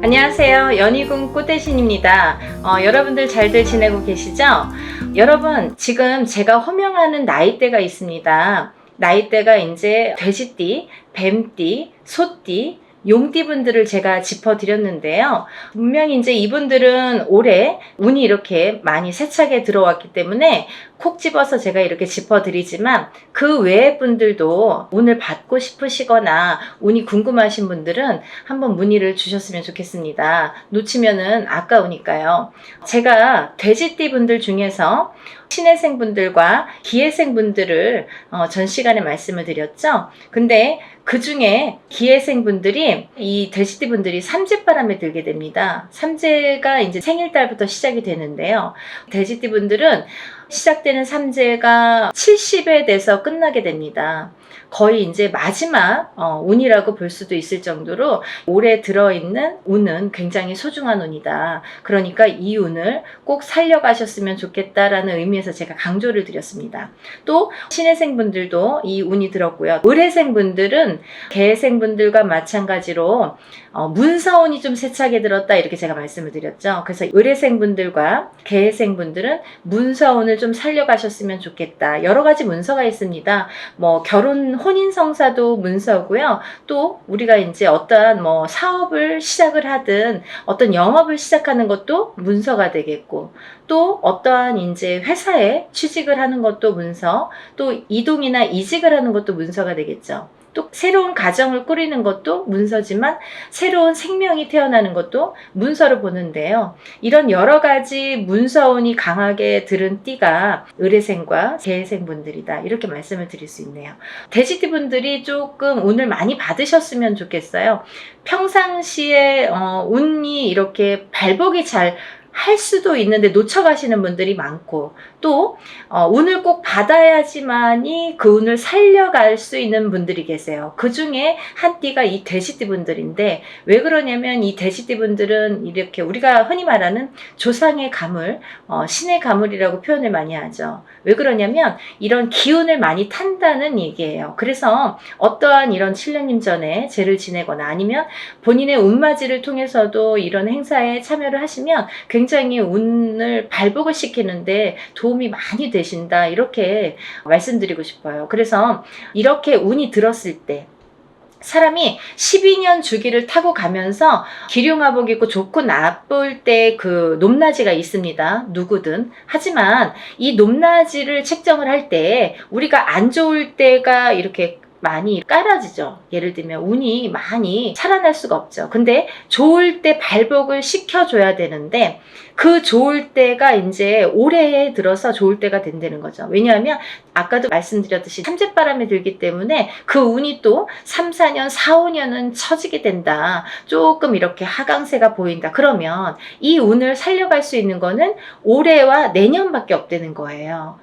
안녕하세요. 연희군 꽃대신입니다. 여러분들 잘들 지내고 계시죠? 여러분, 지금 제가 호명하는 나이대가 있습니다. 나이대가 이제 돼지띠, 뱀띠, 소띠, 용띠 분들을 제가 짚어드렸는데요. 분명히 이제 이분들은 올해 운이 이렇게 많이 세차게 들어왔기 때문에 콕 집어서 제가 이렇게 짚어드리지만 그 외의 분들도 운을 받고 싶으시거나 운이 궁금하신 분들은 한번 문의를 주셨으면 좋겠습니다. 놓치면은 아까우니까요. 제가 돼지띠 분들 중에서 신해생 분들과 기해생 분들을 전 시간에 말씀을 드렸죠. 근데 그 중에 기해생 분들이 이 돼지띠 분들이 삼재바람에 들게 됩니다. 삼재가 이제 생일달부터 시작이 되는데요. 돼지띠 분들은 시작되는 삼재가 70에 돼서 끝나게 됩니다. 거의 이제 마지막 운이라고 볼 수도 있을 정도로 올해 들어있는 운은 굉장히 소중한 운이다. 그러니까 이 운을 꼭 살려가셨으면 좋겠다라는 의미에서 제가 강조를 드렸습니다. 또 신해생 분들도 이 운이 들었고요. 을해생 분들은 개해생 분들과 마찬가지로 문서운이 좀 세차게 들었다 이렇게 제가 말씀을 드렸죠. 그래서 을해생 분들과 개해생 분들은 문서운을 좀 살려가셨으면 좋겠다. 여러 가지 문서가 있습니다. 뭐 결혼 혼인성사도 문서고요. 또 우리가 이제 어떠한 뭐 사업을 시작을 하든 어떤 영업을 시작하는 것도 문서가 되겠고, 또 어떠한 이제 회사에 취직을 하는 것도 문서, 또 이동이나 이직을 하는 것도 문서가 되겠죠. 또 새로운 가정을 꾸리는 것도 문서지만 새로운 생명이 태어나는 것도 문서로 보는데요. 이런 여러 가지 문서운이 강하게 들은 띠가 을해생과 개해생 분들이다. 이렇게 말씀을 드릴 수 있네요. 돼지띠 분들이 조금 운을 많이 받으셨으면 좋겠어요. 평상시에 운이 이렇게 발복이 잘 할 수도 있는데 놓쳐가시는 분들이 많고, 또 운을 꼭 받아야지만이 그 운을 살려갈 수 있는 분들이 계세요. 그 중에 한 띠가 이 돼지띠 분들인데, 왜 그러냐면 이 돼지띠 분들은 이렇게 우리가 흔히 말하는 조상의 가물, 신의 가물이라고 표현을 많이 하죠. 왜 그러냐면 이런 기운을 많이 탄다는 얘기예요. 그래서 어떠한 이런 7년님 전에 제를 지내거나 아니면 본인의 운맞이를 통해서도 이런 행사에 참여를 하시면 굉장히 운을 발복을 시키는데 도움이 많이 되신다, 이렇게 말씀드리고 싶어요. 그래서 이렇게 운이 들었을 때 사람이 12년 주기를 타고 가면서 기륭화복 입고 좋고 나쁠 때 그 높낮이가 있습니다. 누구든. 하지만 이 높낮이를 책정을 할 때 우리가 안 좋을 때가 이렇게 많이 깔아지죠. 예를 들면 운이 많이 살아날 수가 없죠. 근데 좋을 때 발복을 시켜줘야 되는데 그 좋을 때가 이제 올해에 들어서 좋을 때가 된다는 거죠. 왜냐하면 아까도 말씀드렸듯이 삼재바람이 들기 때문에 그 운이 또 3, 4년, 4, 5년은 처지게 된다. 조금 이렇게 하강세가 보인다. 그러면 이 운을 살려갈 수 있는 거는 올해와 내년밖에 없다는 거예요.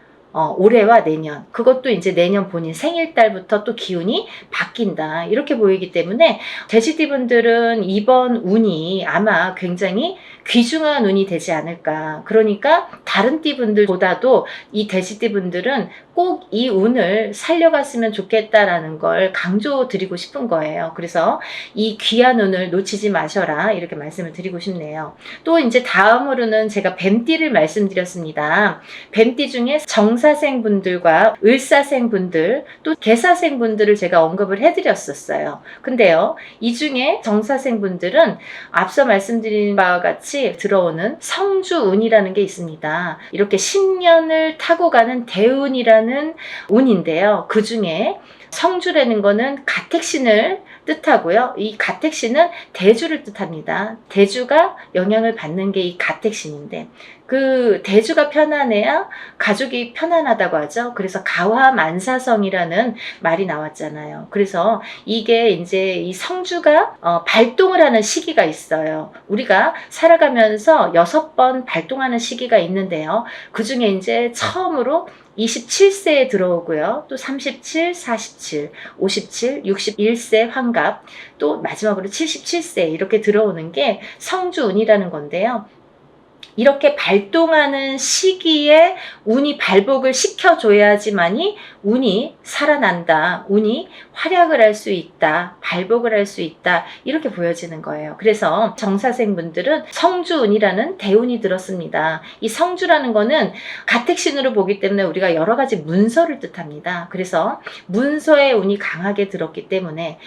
올해와 내년, 그것도 이제 내년 본인 생일달부터 또 기운이 바뀐다, 이렇게 보이기 때문에 돼지띠 분들은 이번 운이 아마 굉장히 귀중한 운이 되지 않을까. 그러니까 다른 띠 분들보다도 이 돼지띠 분들은 꼭 이 운을 살려갔으면 좋겠다라는 걸 강조드리고 싶은 거예요. 그래서 이 귀한 운을 놓치지 마셔라, 이렇게 말씀을 드리고 싶네요. 또 이제 다음으로는 제가 뱀띠를 말씀드렸습니다. 뱀띠 중에 정사생 분들과 을사생 분들, 또 개사생 분들을 제가 언급을 해드렸었어요. 근데요, 이 중에 정사생 분들은 앞서 말씀드린 바와 같이 들어오는 성주운이라는 게 있습니다. 이렇게 10년을 타고 가는 대운이라는 운인데요. 그 중에 성주라는 거는 가택신을 뜻하고요. 이 가택신은 대주를 뜻합니다. 대주가 영향을 받는 게 이 가택신인데, 그 대주가 편안해야 가족이 편안하다고 하죠. 그래서 가화만사성이라는 말이 나왔잖아요. 그래서 이게 이제 이 성주가 발동을 하는 시기가 있어요. 우리가 살아가면서 6번 발동하는 시기가 있는데요. 그 중에 이제 처음으로 27세에 들어오고요. 또 37, 47, 57, 61세 환갑, 또 마지막으로 77세 이렇게 들어오는 게 성주운이라는 건데요. 이렇게 발동하는 시기에 운이 발복을 시켜줘야지만이 운이 살아난다. 운이 활약을 할 수 있다. 발복을 할 수 있다. 이렇게 보여지는 거예요. 그래서 정사생분들은 성주운이라는 대운이 들었습니다. 이 성주라는 거는 가택신으로 보기 때문에 우리가 여러 가지 문서를 뜻합니다. 그래서 문서의 운이 강하게 들었기 때문에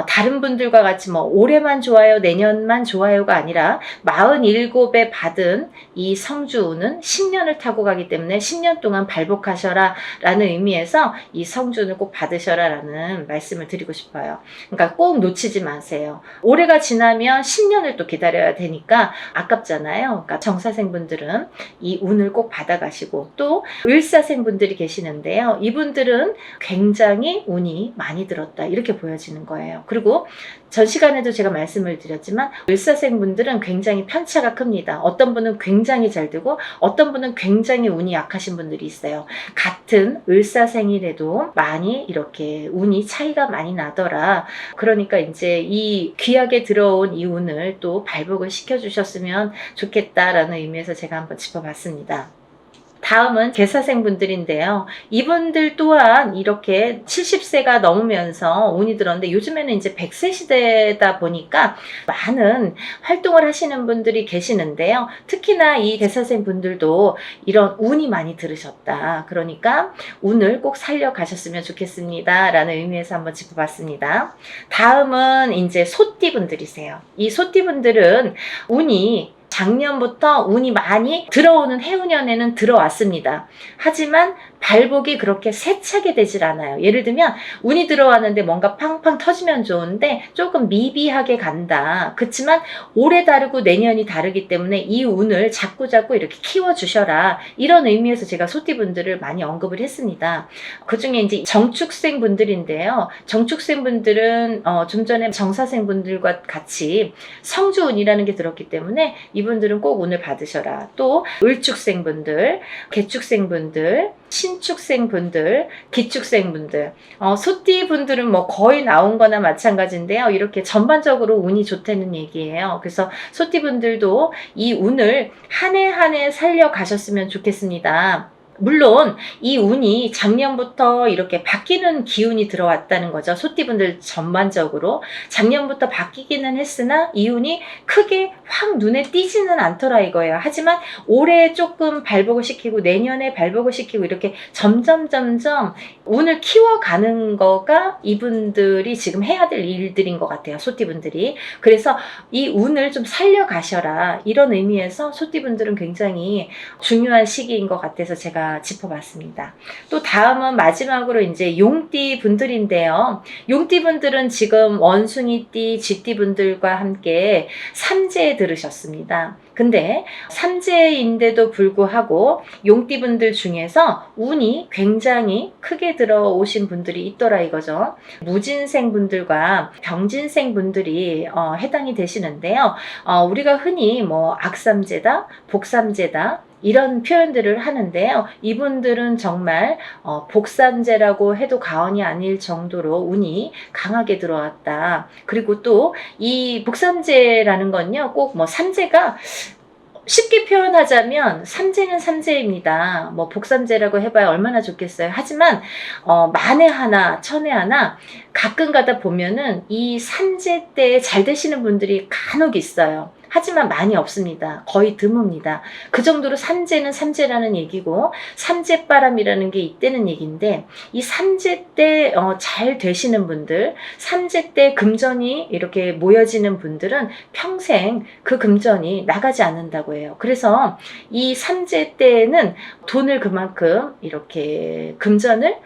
다른 분들과 같이 뭐 올해만 좋아요, 내년만 좋아요가 아니라 47에 받은 이 성주운은 10년을 타고 가기 때문에 10년 동안 발복하셔라 라는 의미에서 이 성주운을 꼭 받으셔라 라는 말씀을 드리고 싶어요. 그러니까 꼭 놓치지 마세요. 올해가 지나면 10년을 또 기다려야 되니까 아깝잖아요. 그러니까 정사생분들은 이 운을 꼭 받아가시고, 또 을사생분들이 계시는데요. 이분들은 굉장히 운이 많이 들었다 이렇게 보여지는 거예요. 그리고 전 시간에도 제가 말씀을 드렸지만 을사생분들은 굉장히 편차가 큽니다. 어떤 분은 굉장히 잘 되고 어떤 분은 굉장히 운이 약하신 분들이 있어요. 같은 을사생이라도 많이 이렇게 운이 차이가 많이 나더라. 그러니까 이제 이 귀하게 들어온 이 운을 또 발복을 시켜주셨으면 좋겠다라는 의미에서 제가 한번 짚어봤습니다. 다음은 개사생분들인데요. 이분들 또한 이렇게 70세가 넘으면서 운이 들었는데, 요즘에는 이제 100세 시대다 보니까 많은 활동을 하시는 분들이 계시는데요. 특히나 이 개사생분들도 이런 운이 많이 들으셨다. 그러니까 운을 꼭 살려가셨으면 좋겠습니다 라는 의미에서 한번 짚어봤습니다. 다음은 이제 소띠분들이세요. 이 소띠분들은 운이 작년부터 운이 많이 들어오는 해운년에는 들어왔습니다. 하지만 발복이 그렇게 세차게 되질 않아요. 예를 들면 운이 들어왔는데 뭔가 팡팡 터지면 좋은데 조금 미비하게 간다. 그렇지만 올해 다르고 내년이 다르기 때문에 이 운을 자꾸자꾸 이렇게 키워주셔라. 이런 의미에서 제가 소띠분들을 많이 언급을 했습니다. 그 중에 이제 정축생 분들인데요. 정축생 분들은 좀 전에 정사생 분들과 같이 성주운이라는 게 들었기 때문에 이분들은 꼭 운을 받으셔라. 또 을축생 분들, 개축생 분들, 신축생 분들, 기축생 분들, 소띠 분들은 뭐 거의 나온 거나 마찬가지인데요. 이렇게 전반적으로 운이 좋다는 얘기예요. 그래서 소띠 분들도 이 운을 한 해 한 해 살려 가셨으면 좋겠습니다. 물론 이 운이 작년부터 이렇게 바뀌는 기운이 들어왔다는 거죠. 소띠분들 전반적으로 작년부터 바뀌기는 했으나 이 운이 크게 확 눈에 띄지는 않더라 이거예요. 하지만 올해 조금 발복을 시키고 내년에 발복을 시키고 이렇게 점점 운을 키워가는 거가 이분들이 지금 해야 될 일들인 것 같아요. 소띠분들이. 그래서 이 운을 좀 살려가셔라 이런 의미에서 소띠분들은 굉장히 중요한 시기인 것 같아서 제가 짚어봤습니다. 또 다음은 마지막으로 이제 용띠 분들인데요. 용띠 분들은 지금 원숭이띠, 쥐띠 분들과 함께 삼재에 들으셨습니다. 근데 삼재인데도 불구하고 용띠 분들 중에서 운이 굉장히 크게 들어오신 분들이 있더라 이거죠. 무진생 분들과 병진생 분들이 해당이 되시는데요. 우리가 흔히 뭐 악삼재다, 복삼재다 이런 표현들을 하는데요. 이분들은 정말 복삼재라고 해도 과언이 아닐 정도로 운이 강하게 들어왔다. 그리고 또 이 복삼재라는 건요, 꼭 뭐 삼재가 쉽게 표현하자면 삼재는 삼재입니다. 뭐 복삼재라고 해봐야 얼마나 좋겠어요. 하지만 만에 하나, 천에 하나 가끔 가다 보면은 이 삼재 때 잘 되시는 분들이 간혹 있어요. 하지만 많이 없습니다. 거의 드뭅니다. 그 정도로 삼재는 삼재라는 얘기고 삼재바람이라는 게 있다는 얘기인데, 이 삼재 때 잘 되시는 분들, 삼재 때 금전이 이렇게 모여지는 분들은 평생 그 금전이 나가지 않는다고 해요. 그래서 이 삼재 때는 돈을 그만큼 이렇게 금전을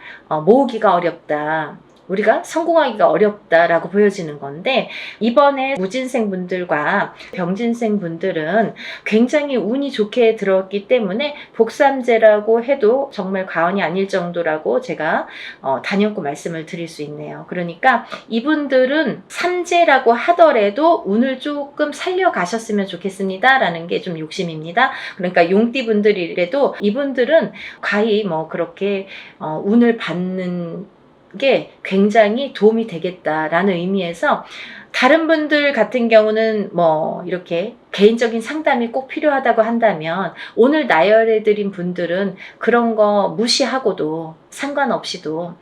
모으기가 어렵다. 우리가 성공하기가 어렵다라고 보여지는 건데, 이번에 무진생 분들과 병진생 분들은 굉장히 운이 좋게 들었기 때문에 복삼재라고 해도 정말 과언이 아닐 정도라고 제가 단연코 말씀을 드릴 수 있네요. 그러니까 이분들은 삼재라고 하더라도 운을 조금 살려가셨으면 좋겠습니다 라는 게 좀 욕심입니다. 그러니까 용띠 분들이라도 이분들은 과히 뭐 그렇게 운을 받는 게 굉장히 도움이 되겠다라는 의미에서 다른 분들 같은 경우는 뭐 이렇게 개인적인 상담이 꼭 필요하다고 한다면 오늘 나열해드린 분들은 그런 거 무시하고도 상관없이도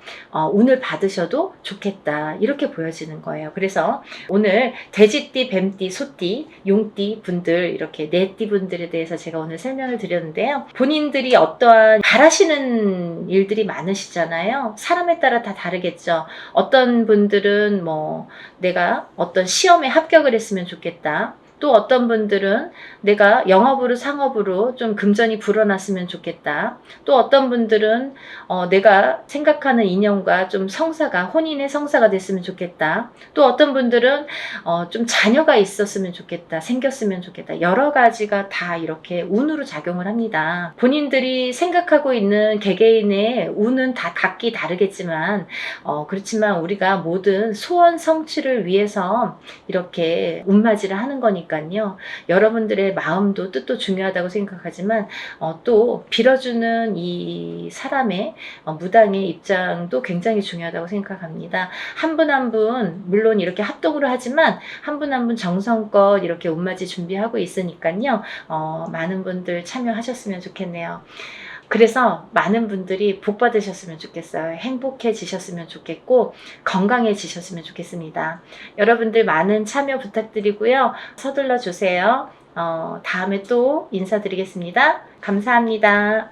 운을 받으셔도 좋겠다 이렇게 보여지는 거예요. 그래서 오늘 돼지띠, 뱀띠, 소띠, 용띠 분들 이렇게 네 띠 분들에 대해서 제가 오늘 설명을 드렸는데요. 본인들이 어떠한 바라시는 일들이 많으시잖아요. 사람에 따라 다 다르겠죠. 어떤 분들은 뭐 내가 어떤 시험에 합격을 했으면 좋겠다. 또 어떤 분들은 내가 영업으로 상업으로 좀 금전이 불어났으면 좋겠다. 또 어떤 분들은 내가 생각하는 인연과 좀 성사가 혼인의 성사가 됐으면 좋겠다. 또 어떤 분들은 좀 자녀가 있었으면 좋겠다. 생겼으면 좋겠다. 여러 가지가 다 이렇게 운으로 작용을 합니다. 본인들이 생각하고 있는 개개인의 운은 다 각기 다르겠지만 그렇지만 우리가 모든 소원 성취를 위해서 이렇게 운맞이를 하는 거니까 여러분들의 마음도 뜻도 중요하다고 생각하지만 또 빌어주는 이 사람의 무당의 입장도 굉장히 중요하다고 생각합니다. 한 분 한 분 물론 이렇게 합동으로 하지만 한 분 한 분 정성껏 이렇게 운맞이 준비하고 있으니까요. 많은 분들 참여하셨으면 좋겠네요. 그래서 많은 분들이 복 받으셨으면 좋겠어요. 행복해지셨으면 좋겠고 건강해지셨으면 좋겠습니다. 여러분들 많은 참여 부탁드리고요. 서둘러 주세요. 다음에 또 인사드리겠습니다. 감사합니다.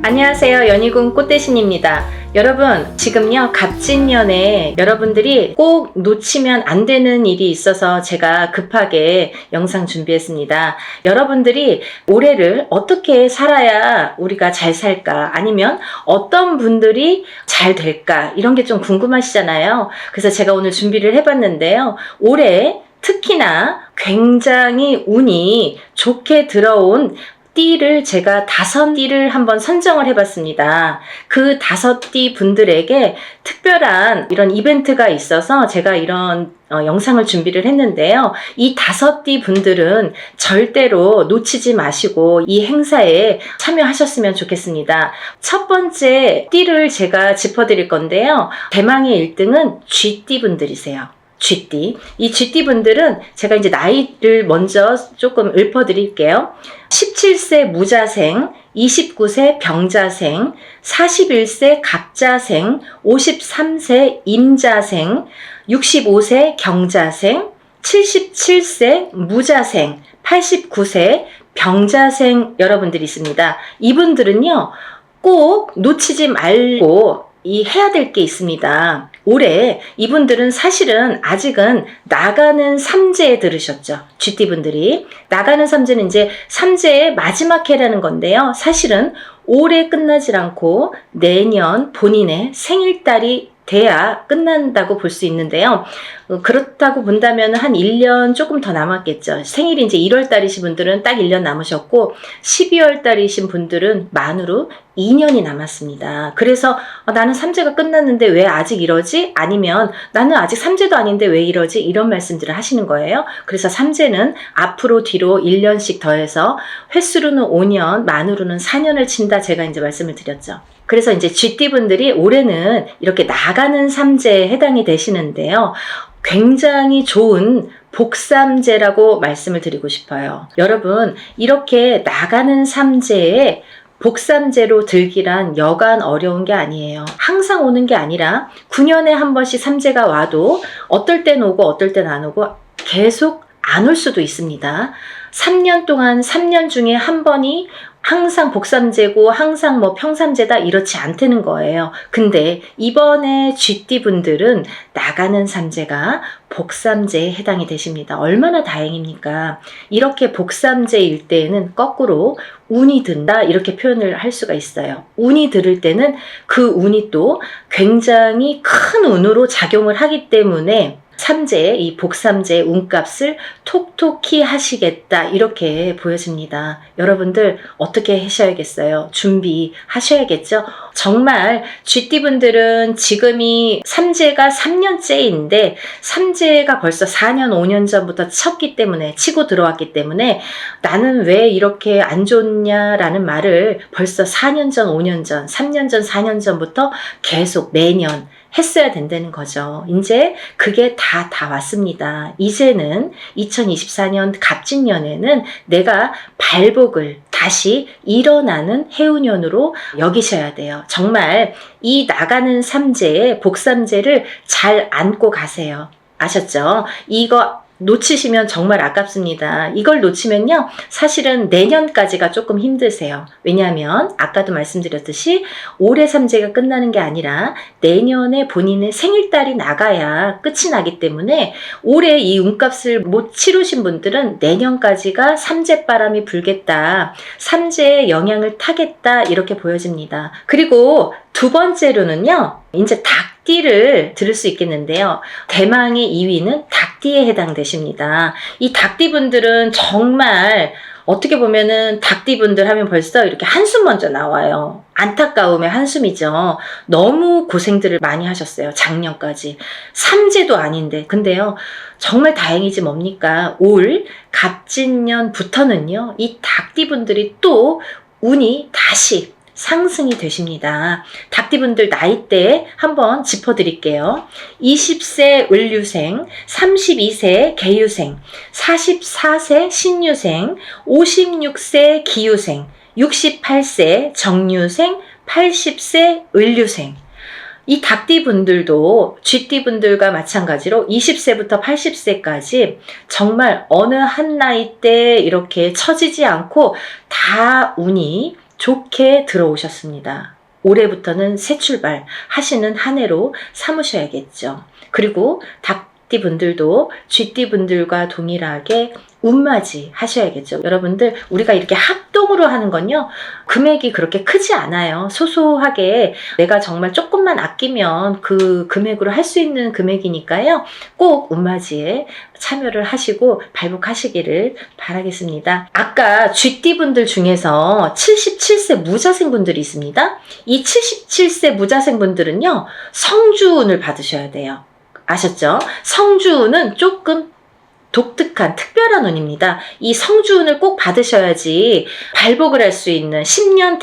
안녕하세요. 연희궁 꽃대신입니다. 여러분 지금요 갑진년에 여러분들이 꼭 놓치면 안 되는 일이 있어서 제가 급하게 영상 준비했습니다. 여러분들이 올해를 어떻게 살아야 우리가 잘 살까, 아니면 어떤 분들이 잘 될까, 이런 게 좀 궁금하시잖아요. 그래서 제가 오늘 준비를 해봤는데요. 올해 특히나 굉장히 운이 좋게 들어온 띠를 제가 5띠를 한번 선정을 해봤습니다. 그 5띠 분들에게 특별한 이런 이벤트가 있어서 제가 이런 영상을 준비를 했는데요. 이 5띠 분들은 절대로 놓치지 마시고 이 행사에 참여하셨으면 좋겠습니다. 첫 번째 띠를 제가 짚어드릴 건데요. 대망의 1등은 쥐띠 분들이세요. 쥐띠. 이 쥐띠 분들은 제가 이제 나이를 먼저 조금 읊어드릴게요. 17세 무자생, 29세 병자생, 41세 갑자생, 53세 임자생, 65세 경자생, 77세 무자생, 89세 병자생 여러분들이 있습니다. 이분들은요, 꼭 놓치지 말고 해야 될 게 있습니다. 올해 이분들은 사실은 아직은 나가는 삼재에 들으셨죠. 쥐띠분들이. 나가는 삼재는 이제 삼재의 마지막 해라는 건데요. 사실은 올해 끝나질 않고 내년 본인의 생일달이 돼야 끝난다고 볼 수 있는데요. 그렇다고 본다면 한 1년 조금 더 남았겠죠. 생일이 이제 1월 달이신 분들은 딱 1년 남으셨고 12월 달이신 분들은 만으로 2년이 남았습니다. 그래서 나는 삼재가 끝났는데 왜 아직 이러지? 아니면 나는 아직 삼재도 아닌데 왜 이러지? 이런 말씀들을 하시는 거예요. 그래서 삼재는 앞으로 뒤로 1년씩 더해서 횟수로는 5년, 만으로는 4년을 친다, 제가 이제 말씀을 드렸죠. 그래서 이제 쥐띠분들이 올해는 이렇게 나가는 삼재에 해당이 되시는데요. 굉장히 좋은 복삼재라고 말씀을 드리고 싶어요. 여러분, 이렇게 나가는 삼재에 복삼재로 들기란 여간 어려운 게 아니에요. 항상 오는 게 아니라 9년에 한 번씩 삼재가 와도 어떨 땐 오고 어떨 땐 안 오고 계속 안 올 수도 있습니다. 3년 동안 3년 중에 한 번이 항상 복삼재고 항상 뭐 평삼재다 이렇지 않다는 거예요. 근데 이번에 쥐띠 분들은 나가는 삼재가 복삼재에 해당이 되십니다. 얼마나 다행입니까? 이렇게 복삼재일 때에는 거꾸로 운이 든다 이렇게 표현을 할 수가 있어요. 운이 들을 때는 그 운이 또 굉장히 큰 운으로 작용을 하기 때문에 삼재, 이 복삼재의 운값을 톡톡히 하시겠다 이렇게 보여집니다. 여러분들 어떻게 하셔야겠어요? 준비하셔야겠죠? 정말 쥐띠분들은 지금이 삼재가 3년째인데 삼재가 벌써 4년, 5년 전부터 쳤기 때문에 치고 들어왔기 때문에 나는 왜 이렇게 안 좋냐라는 말을 벌써 4년 전, 5년 전, 3년 전, 4년 전부터 계속 매년 했어야 된다는 거죠. 이제 그게 다 왔습니다. 이제는 2024년 갑진년에는 내가 발복을 다시 일어나는 해운년으로 여기셔야 돼요. 정말 이 나가는 삼재의 복삼재를 잘 안고 가세요. 아셨죠? 이거 놓치시면 정말 아깝습니다. 이걸 놓치면요, 사실은 내년까지가 조금 힘드세요. 왜냐하면 아까도 말씀드렸듯이 올해 삼재가 끝나는 게 아니라 내년에 본인의 생일달이 나가야 끝이 나기 때문에 올해 이 운값을 못 치르신 분들은 내년까지가 삼재바람이 불겠다, 삼재의 영향을 타겠다, 이렇게 보여집니다. 그리고 두 번째로는요, 이제 닭띠를 들을 수 있겠는데요. 대망의 2위는 닭띠에 해당되십니다. 이 닭띠분들은 정말 어떻게 보면은 닭띠분들 하면 벌써 이렇게 한숨 먼저 나와요. 안타까움의 한숨이죠. 너무 고생들을 많이 하셨어요. 작년까지. 삼재도 아닌데. 근데요, 정말 다행이지 뭡니까? 올 갑진년부터는요, 이 닭띠분들이 또 운이 다시 상승이 되십니다. 닭띠분들 나이대 한번 짚어드릴게요. 20세 을류생, 32세 개유생, 44세 신유생, 56세 기유생, 68세 정유생, 80세 을류생. 이 닭띠분들도 쥐띠분들과 마찬가지로 20세부터 80세까지 정말 어느 한 나이대 이렇게 처지지 않고 다 운이 좋게 들어오셨습니다. 올해부터는 새 출발 하시는 한 해로 삼으셔야겠죠. 그리고 닭띠분들도 쥐띠분들과 동일하게 운맞이 하셔야겠죠. 여러분들, 우리가 이렇게 합동으로 하는 건요, 금액이 그렇게 크지 않아요. 소소하게 내가 정말 조금만 아끼면 그 금액으로 할 수 있는 금액이니까요. 꼭 운맞이에 참여를 하시고 발복하시기를 바라겠습니다. 아까 쥐띠분들 중에서 77세 무자생분들이 있습니다. 이 77세 무자생분들은요, 성주운을 받으셔야 돼요. 아셨죠? 성주운은 조금 독특한 특별한 운입니다. 이 성주운을 꼭 받으셔야지 발복을 할 수 있는 10년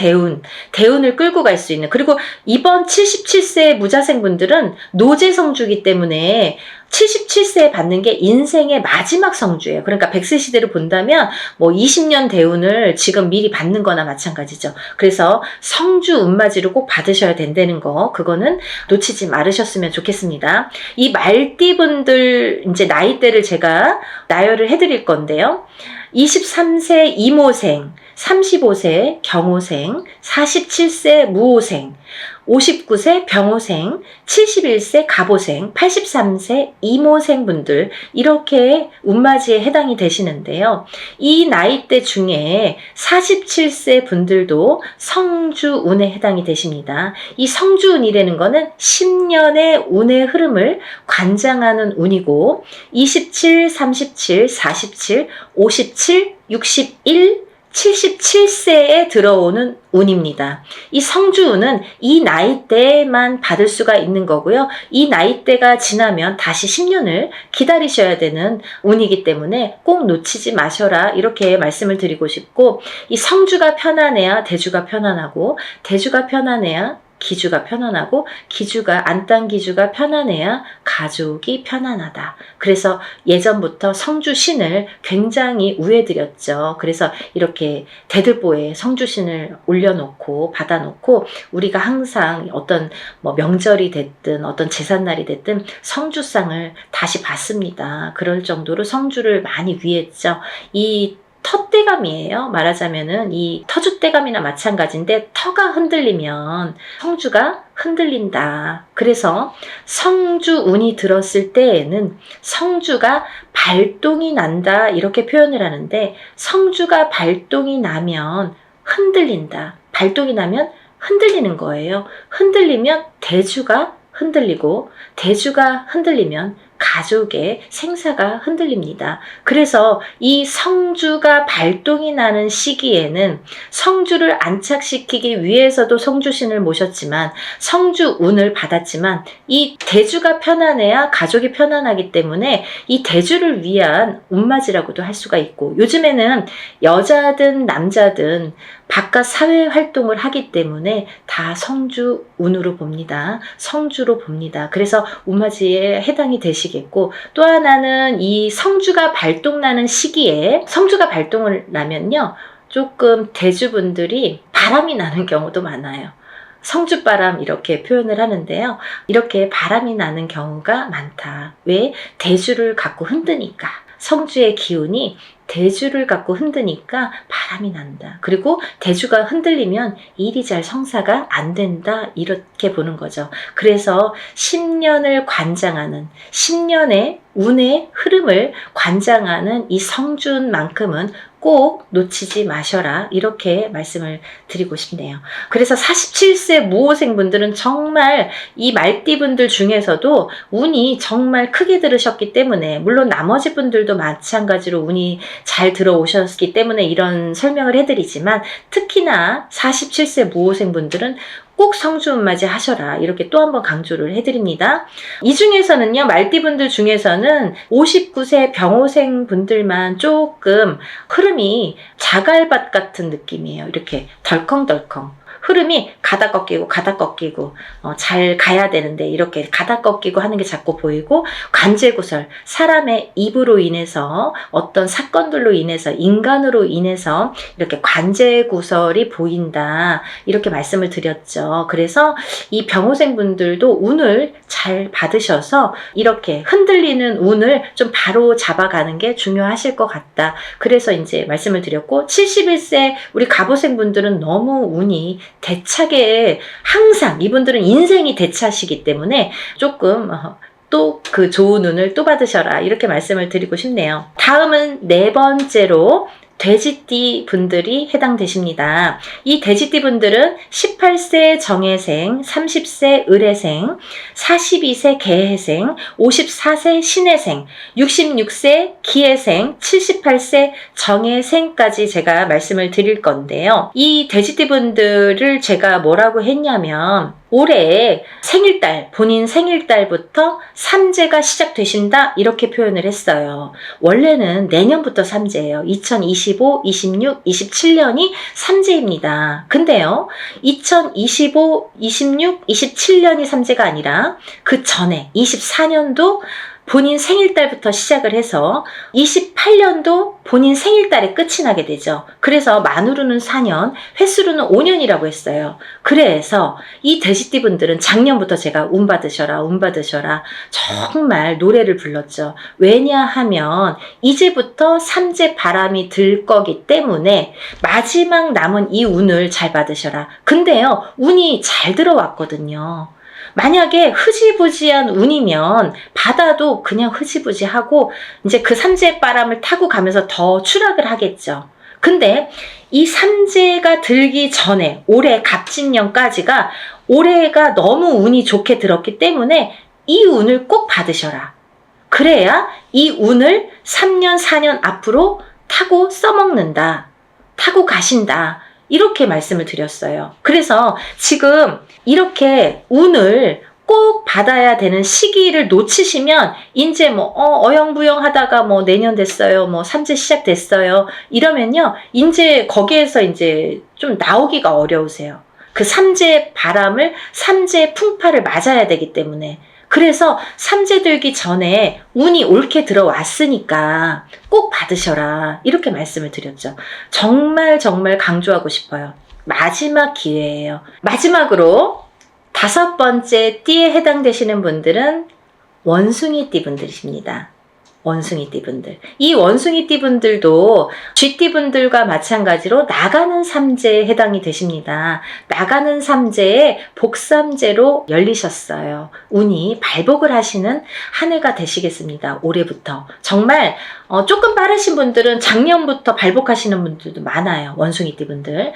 대운을 끌고 갈 수 있는, 그리고 이번 77세 무자생분들은 노제성주이기 때문에 77세에 받는 게 인생의 마지막 성주예요. 그러니까 100세 시대를 본다면 뭐 20년 대운을 지금 미리 받는 거나 마찬가지죠. 그래서 성주 운맞이를 꼭 받으셔야 된다는 거, 그거는 놓치지 말으셨으면 좋겠습니다. 이 말띠분들 이제 나이대를 제가 나열을 해드릴 건데요. 23세 이모생, 35세 경호생, 47세 무호생, 59세 병호생, 71세 갑호생, 83세 이모생 분들, 이렇게 운맞이에 해당이 되시는데요. 이 나이대 중에 47세 분들도 성주운에 해당이 되십니다. 이 성주운이라는 거는 10년의 운의 흐름을 관장하는 운이고, 27, 37, 47, 57, 61, 77세에 들어오는 운입니다. 이 성주운은 이 나이대만 받을 수가 있는 거고요. 이 나이대가 지나면 다시 10년을 기다리셔야 되는 운이기 때문에 꼭 놓치지 마셔라, 이렇게 말씀을 드리고 싶고, 이 성주가 편안해야 대주가 편안하고, 대주가 편안해야 기주가 편안하고, 기주가 안딴기주가 편안해야 가족이 편안하다. 그래서 예전부터 성주신을 굉장히 우애드렸죠. 그래서 이렇게 대들보에 성주신을 올려놓고 받아놓고, 우리가 항상 어떤 뭐 명절이 됐든 어떤 제삿날이 됐든 성주상을 다시 받습니다. 그럴 정도로 성주를 많이 위했죠. 이 터대감이에요. 말하자면은 이 터줏대감이나 마찬가지인데, 터가 흔들리면 성주가 흔들린다. 그래서 성주운이 들었을 때에는 성주가 발동이 난다, 이렇게 표현을 하는데, 성주가 발동이 나면 흔들린다. 발동이 나면 흔들리는 거예요. 흔들리면 대주가 흔들리고, 대주가 흔들리면 가족의 생사가 흔들립니다. 그래서 이 성주가 발동이 나는 시기에는 성주를 안착시키기 위해서도 성주신을 모셨지만 성주 운을 받았지만 이 대주가 편안해야 가족이 편안하기 때문에 이 대주를 위한 운맞이라고도 할 수가 있고, 요즘에는 여자든 남자든 바깥 사회 활동을 하기 때문에 다 성주 운으로 봅니다. 성주로 봅니다. 그래서 운맞이에 해당이 되시겠고, 또 하나는 이 성주가 발동나는 시기에, 성주가 발동을 나면요 조금 대주분들이 바람이 나는 경우도 많아요. 성주바람 이렇게 표현을 하는데요. 이렇게 바람이 나는 경우가 많다. 왜? 대주를 갖고 흔드니까. 성주의 기운이 대주를 갖고 흔드니까 바람이 난다. 그리고 대주가 흔들리면 일이 잘 성사가 안 된다. 이렇게 보는 거죠. 그래서 10년을 관장하는, 10년의 운의 흐름을 관장하는 이 성준만큼은 꼭 놓치지 마셔라. 이렇게 말씀을 드리고 싶네요. 그래서 47세 무호생분들은 정말 이 말띠분들 중에서도 운이 정말 크게 들으셨기 때문에, 물론 나머지 분들도 마찬가지로 운이 잘 들어오셨기 때문에 이런 설명을 해드리지만, 특히나 47세 무호생분들은 꼭 성주운맞이 하셔라. 이렇게 또 한 번 강조를 해드립니다. 이 중에서는요, 말띠분들 중에서는 59세 병호생 분들만 조금 흐름이 자갈밭 같은 느낌이에요. 이렇게 덜컹덜컹. 흐름이 가다 꺾이고 가다 꺾이고 잘 가야 되는데 이렇게 가다 꺾이고 하는 게 자꾸 보이고, 관제구설, 사람의 입으로 인해서 어떤 사건들로 인해서, 인간으로 인해서 이렇게 관제구설이 보인다. 이렇게 말씀을 드렸죠. 그래서 이 병호생 분들도 운을 잘 받으셔서 이렇게 흔들리는 운을 좀 바로 잡아가는 게 중요하실 것 같다. 그래서 이제 말씀을 드렸고, 71세 우리 갑오생 분들은 너무 운이 대차게, 항상 이분들은 인생이 대차시기 때문에 조금 또 그 좋은 운을 또 받으셔라. 이렇게 말씀을 드리고 싶네요. 다음은 네 번째로 돼지띠 분들이 해당되십니다. 이 돼지띠 분들은 18세 정해생, 30세 을해생, 42세 개해생, 54세 신해생, 66세 기해생, 78세 정해생까지 제가 말씀을 드릴 건데요. 이 돼지띠 분들을 제가 뭐라고 했냐면, 올해 생일달, 본인 생일달부터 삼재가 시작되신다. 이렇게 표현을 했어요. 원래는 내년부터 삼재예요. 2025, 26, 27년이 삼재입니다. 근데요, 2025, 26, 27년이 삼재가 아니라 그 전에 24년도 본인 생일달부터 시작을 해서 28년도 본인 생일달에 끝이 나게 되죠. 그래서 만으로는 4년, 횟수로는 5년이라고 했어요. 그래서 이 돼지띠 분들은 작년부터 제가 운 받으셔라, 운 받으셔라 정말 노래를 불렀죠. 왜냐하면 이제부터 삼재 바람이 들 거기 때문에 마지막 남은 이 운을 잘 받으셔라. 근데요, 운이 잘 들어왔거든요. 만약에 흐지부지한 운이면 받아도 그냥 흐지부지하고 이제 그 삼재 바람을 타고 가면서 더 추락을 하겠죠. 근데 이 삼재가 들기 전에 올해 갑진년까지가, 올해가 너무 운이 좋게 들었기 때문에 이 운을 꼭 받으셔라. 그래야 이 운을 3년, 4년 앞으로 타고 써먹는다. 타고 가신다. 이렇게 말씀을 드렸어요. 그래서 지금 이렇게 운을 꼭 받아야 되는 시기를 놓치시면 이제 뭐 어영부영 하다가 뭐 내년 됐어요, 뭐 삼재 시작됐어요 이러면요, 이제 거기에서 이제 좀 나오기가 어려우세요. 그 삼재 바람을, 삼재 풍파를 맞아야 되기 때문에. 그래서 삼재 들기 전에 운이 옳게 들어왔으니까 꼭 받으셔라. 이렇게 말씀을 드렸죠. 정말 정말 강조하고 싶어요. 마지막 기회예요. 마지막으로 5번째 띠에 해당되시는 분들은 원숭이띠 분들이십니다. 원숭이띠 분들. 이 원숭이띠 분들도 쥐띠 분들과 마찬가지로 나가는 삼재에 해당이 되십니다. 나가는 삼재에 복삼재로 열리셨어요. 운이 발복을 하시는 한 해가 되시겠습니다. 올해부터. 정말 조금 빠르신 분들은 작년부터 발복하시는 분들도 많아요. 원숭이띠 분들.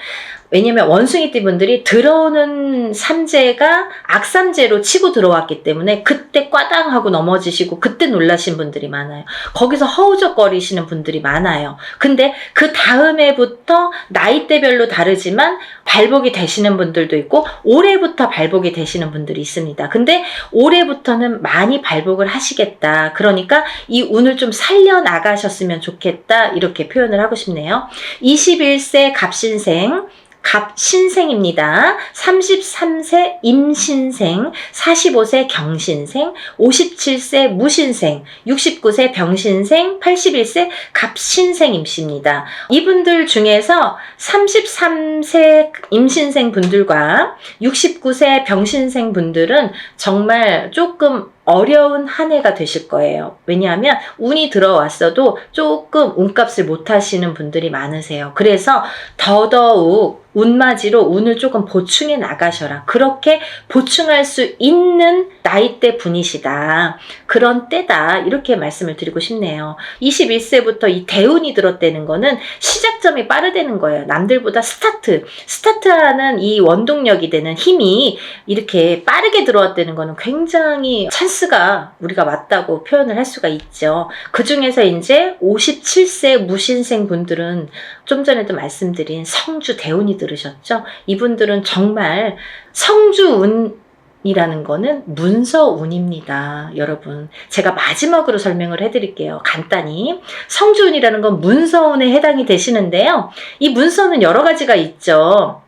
왜냐면 원숭이띠 분들이 들어오는 삼재가 악삼재로 치고 들어왔기 때문에 그때 꽈당하고 넘어지시고 그때 놀라신 분들이 많아요. 거기서 허우적거리시는 분들이 많아요. 근데 그 다음 해부터 나이대별로 다르지만 발복이 되시는 분들도 있고 올해부터 발복이 되시는 분들이 있습니다. 근데 올해부터는 많이 발복을 하시겠다. 그러니까 이 운을 좀 살려나가셨으면 좋겠다. 이렇게 표현을 하고 싶네요. 21세 갑신생, 갑신생입니다. 33세 임신생, 45세 경신생, 57세 무신생, 69세 병신생, 81세 갑신생임씨입니다. 이분들 중에서 33세 임신생 분들과 69세 병신생 분들은 정말 조금 어려운 한 해가 되실 거예요. 왜냐하면 운이 들어왔어도 조금 운값을 못 하시는 분들이 많으세요. 그래서 더더욱 운맞이로 운을 조금 보충해 나가셔라. 그렇게 보충할 수 있는 나이대 분이시다. 그런 때다. 이렇게 말씀을 드리고 싶네요. 21세부터 이 대운이 들었다는 거는 시작점이 빠르다는 거예요. 남들보다 스타트하는 이 원동력이 되는 힘이 이렇게 빠르게 들어왔다는 거는 굉장히 찬스가 우리가 맞다고 표현을 할 수가 있죠. 그 중에서 이제 57세 무신생 분들은 좀 전에도 말씀드린 성주 대운이 들으셨죠? 이분들은 정말 성주운이라는 거는 문서운입니다. 여러분, 제가 마지막으로 설명을 해드릴게요. 간단히. 성주운이라는 건 문서운에 해당이 되시는데요. 이 문서는 여러 가지가 있죠.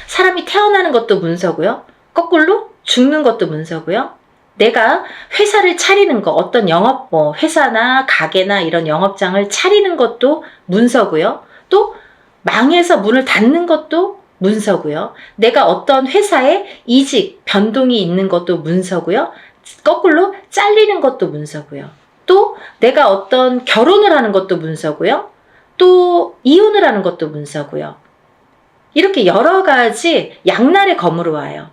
사람이 태어나는 것도 문서고요. 거꾸로 죽는 것도 문서고요. 내가 회사를 차리는 거, 어떤 영업, 회사나 가게나 이런 영업장을 차리는 것도 문서고요. 또 망해서 문을 닫는 것도 문서고요. 내가 어떤 회사에 이직, 변동이 있는 것도 문서고요. 거꾸로 잘리는 것도 문서고요. 또 내가 어떤 결혼을 하는 것도 문서고요. 또 이혼을 하는 것도 문서고요. 이렇게 여러 가지 양날의 검으로 와요.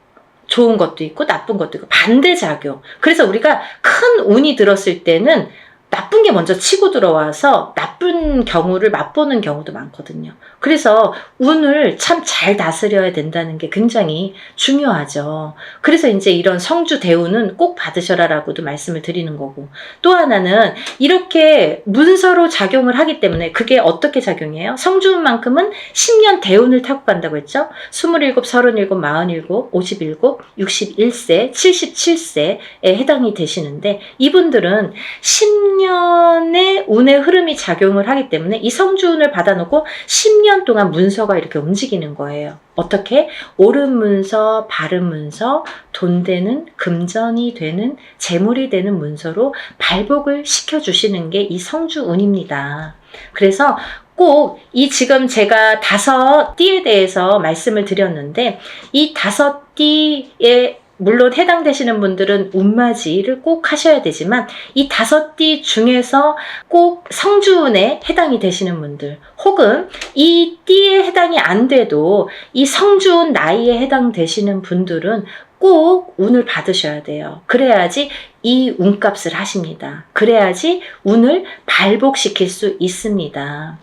좋은 것도 있고 나쁜 것도 있고 반대작용. 그래서 우리가 큰 운이 들었을 때는 나쁜 게 먼저 치고 들어와서 나쁜 경우를 맛보는 경우도 많거든요. 그래서 운을 참 잘 다스려야 된다는 게 굉장히 중요하죠. 그래서 이제 이런 성주 대운은 꼭 받으셔라라고도 말씀을 드리는 거고, 또 하나는 이렇게 문서로 작용을 하기 때문에 그게 어떻게 작용해요? 성주운만큼은 10년 대운을 타고 간다고 했죠. 27, 37, 47, 57, 61세, 77세에 해당이 되시는데 이분들은 10년의 운의 흐름이 작용을 하기 때문에 이 성주운을 받아놓고 10년 동안 문서가 이렇게 움직이는 거예요. 어떻게? 옳은 문서, 바른 문서, 돈 되는, 금전이 되는, 재물이 되는 문서로 발복을 시켜주시는 게 이 성주운입니다. 그래서 꼭 이 지금 제가 5띠에 대해서 말씀을 드렸는데 이 5띠의 물론 해당되시는 분들은 운맞이를 꼭 하셔야 되지만 이 5띠 중에서 꼭 성주운에 해당이 되시는 분들 혹은 이 띠에 해당이 안 돼도 이 성주운 나이에 해당되시는 분들은 꼭 운을 받으셔야 돼요. 그래야지 이 운값을 하십니다. 그래야지 운을 발복시킬 수 있습니다.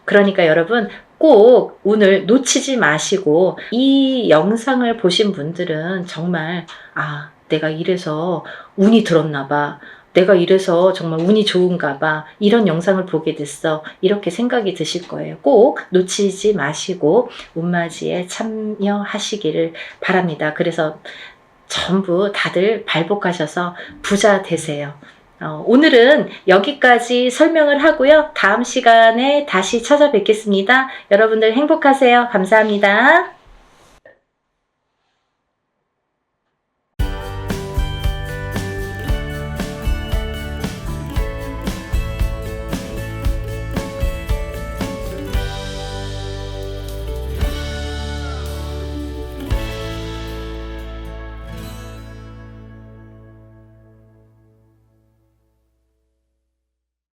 그러니까 여러분 꼭 운을 놓치지 마시고 이 영상을 보신 분들은 정말 내가 이래서 운이 들었나 봐. 내가 이래서 정말 운이 좋은가 봐. 이런 영상을 보게 됐어. 이렇게 생각이 드실 거예요. 꼭 놓치지 마시고 운맞이에 참여하시기를 바랍니다. 그래서 전부 다들 발복하셔서 부자 되세요. 오늘은 여기까지 설명을 하고요. 다음 시간에 다시 찾아뵙겠습니다. 여러분들 행복하세요. 감사합니다.